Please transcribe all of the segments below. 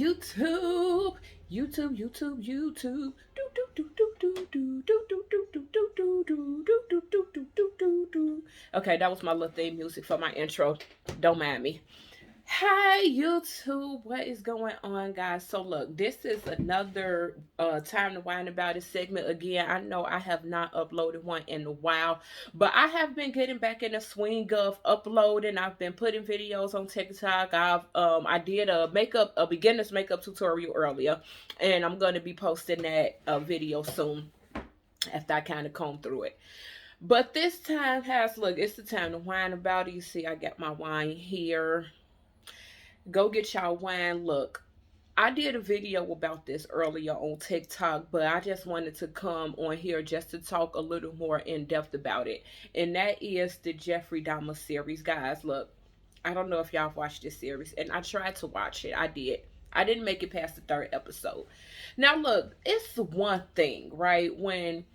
YouTube, YouTube, YouTube, YouTube. Do do do do do do do do do do do do do do do do do do do do. Okay, that was my little theme music for my intro. Don't mind me. Hi YouTube, what is going on, guys? So look, this is another time to whine about it segment again. I know I have not uploaded one in a while, but I have been getting back in the swing of uploading. I've been putting videos on TikTok. I did a beginner's makeup tutorial earlier, and I'm going to be posting that video soon after I kind of comb through it. But this time look, it's the time to whine about it. You see I got my wine here. Go get y'all wine. Look, I did a video about this earlier on TikTok, but I just wanted to come on here just to talk a little more in depth about it. And that is the Jeffrey Dahmer series. Guys, look, I don't know if y'all watched this series, and I tried to watch it. I did. I didn't make it past the third episode. Now, look, it's one thing, right? When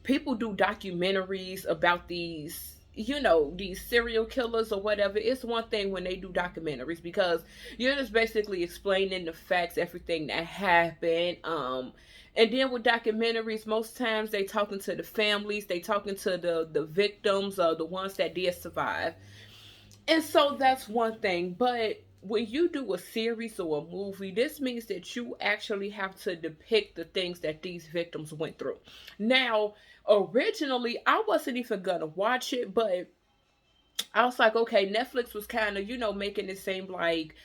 people do documentaries about these serial killers or whatever, it's one thing when they do documentaries because you're just basically explaining the facts, everything that happened. And then with documentaries, most times they talking to the families, they talking to the victims, the ones that did survive. And so that's one thing. But when you do a series or a movie, this means that you actually have to depict the things that these victims went through. Now, originally, I wasn't even gonna watch it, but I was like, okay, Netflix was kind of, making it seem like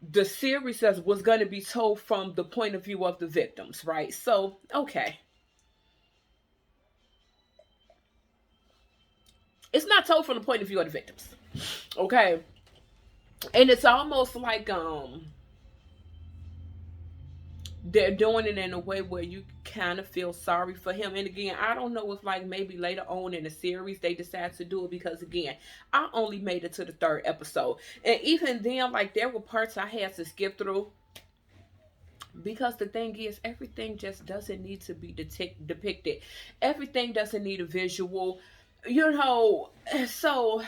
the series was going to be told from the point of view of the victims, right? So, okay. It's not told from the point of view of the victims. Okay. And it's almost like they're doing it in a way where you kind of feel sorry for him. And again, I don't know if like maybe later on in the series they decide to do it, because again, I only made it to the third episode, and even then, like, there were parts I had to skip through, because the thing is, everything just doesn't need to be depicted. Everything doesn't need a visual, so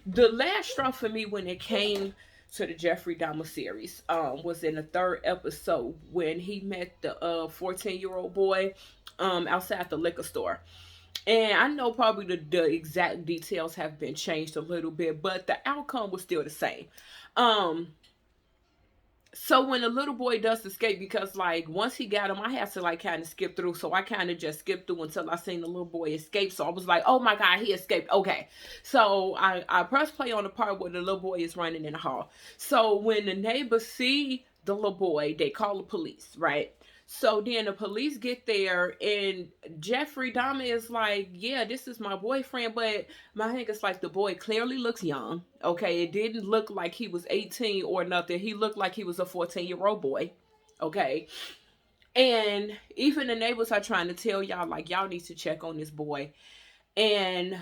the last straw for me when it came to the Jeffrey Dahmer series was in the third episode when he met the 14-year-old boy outside the liquor store. And I know probably the exact details have been changed a little bit, but the outcome was still the same. So when the little boy does escape, because like once he got him, I had to like kind of skip through. So I kind of just skipped through until I seen the little boy escape. So I was like, oh my God, he escaped. Okay. So I pressed play on the part where the little boy is running in the hall. So when the neighbors see the little boy, they call the police, right? So then the police get there, and Jeffrey Dahmer is like, yeah, this is my boyfriend. But my thing is like, the boy clearly looks young. Okay, it didn't look like he was 18 or nothing. He looked like he was a 14-year-old boy. Okay. And even the neighbors are trying to tell y'all, like, y'all need to check on this boy. And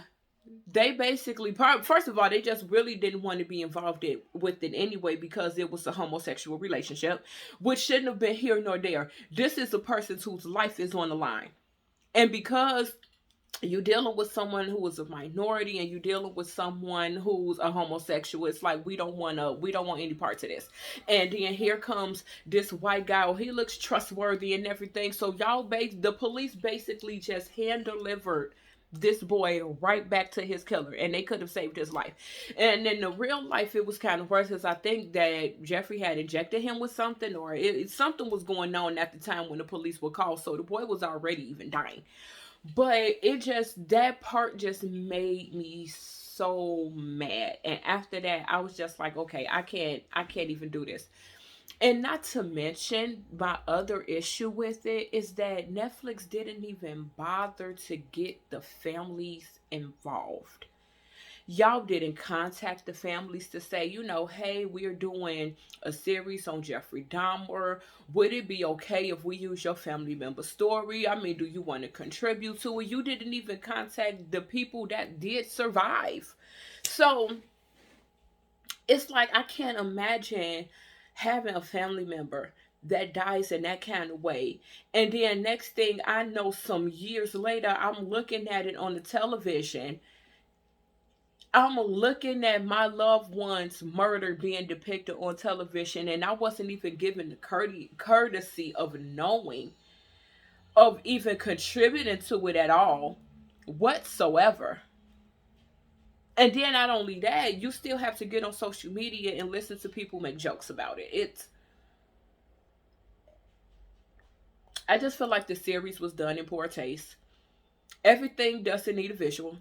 they basically, first of all, they just really didn't want to be involved with it anyway, because it was a homosexual relationship, which shouldn't have been here nor there. This is a person whose life is on the line. And because you're dealing with someone who is a minority and you're dealing with someone who's a homosexual, it's like we don't want any parts of this. And then here comes this white guy. Oh, he looks trustworthy and everything. So the police basically just hand delivered this boy right back to his killer, and they could have saved his life. And in the real life, it was kind of worse, because I think that Jeffrey had injected him with something, or something was going on at the time when the police were called, so the boy was already even dying. But that part just made me so mad. And after that, I was just like, okay, I can't even do this. And not to mention, my other issue with it is that Netflix didn't even bother to get the families involved. Y'all didn't contact the families to say, hey, we're doing a series on Jeffrey Dahmer. Would it be okay if we use your family member story? I mean, do you want to contribute to it? You didn't even contact the people that did survive. So it's like, I can't imagine having a family member that dies in that kind of way. And then next thing I know, some years later, I'm looking at it on the television, I'm looking at my loved one's murder being depicted on television, and I wasn't even given the courtesy of knowing, of even contributing to it at all whatsoever. And then not only that, you still have to get on social media and listen to people make jokes about it. I just feel like the series was done in poor taste. Everything doesn't need a visual.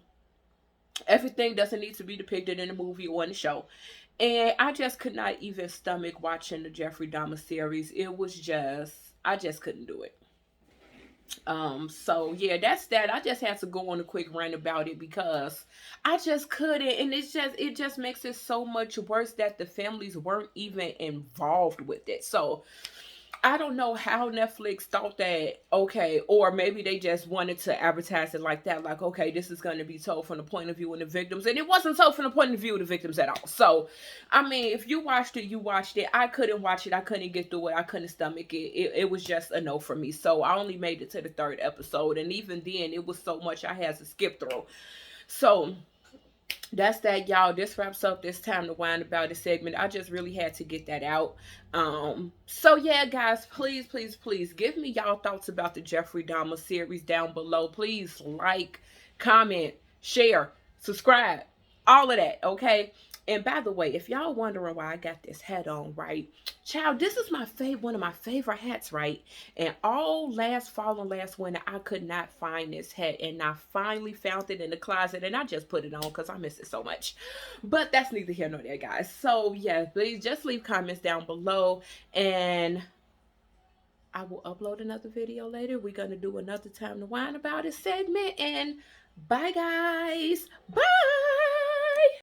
Everything doesn't need to be depicted in a movie or in a show. And I just could not even stomach watching the Jeffrey Dahmer series. It was just, I just couldn't do it. So yeah, that's that. I just had to go on a quick rant about it because I just couldn't, and it just makes it so much worse that the families weren't even involved with it. So I don't know how Netflix thought that, okay, or maybe they just wanted to advertise it like that, like, okay, this is going to be told from the point of view of the victims. And it wasn't told from the point of view of the victims at all. So, I mean, if you watched it, you watched it. I couldn't watch it. I couldn't get through it. I couldn't stomach it. It was just a no for me. So, I only made it to the third episode. And even then, it was so much I had to skip through. So, that's that, y'all. This wraps up this time to whine about it segment. I just really had to get that out. So yeah, guys, please give me y'all thoughts about the Jeffrey Dahmer series down below. Please like, comment, share, subscribe, all of that, okay? And by the way, if y'all wondering why I got this hat on, right? Child, this is my one of my favorite hats, right? And all last fall and last winter, I could not find this hat. And I finally found it in the closet. And I just put it on because I miss it so much. But that's neither here nor there, guys. So, yeah, please just leave comments down below. And I will upload another video later. We're going to do another time to whine about it segment. And bye, guys. Bye.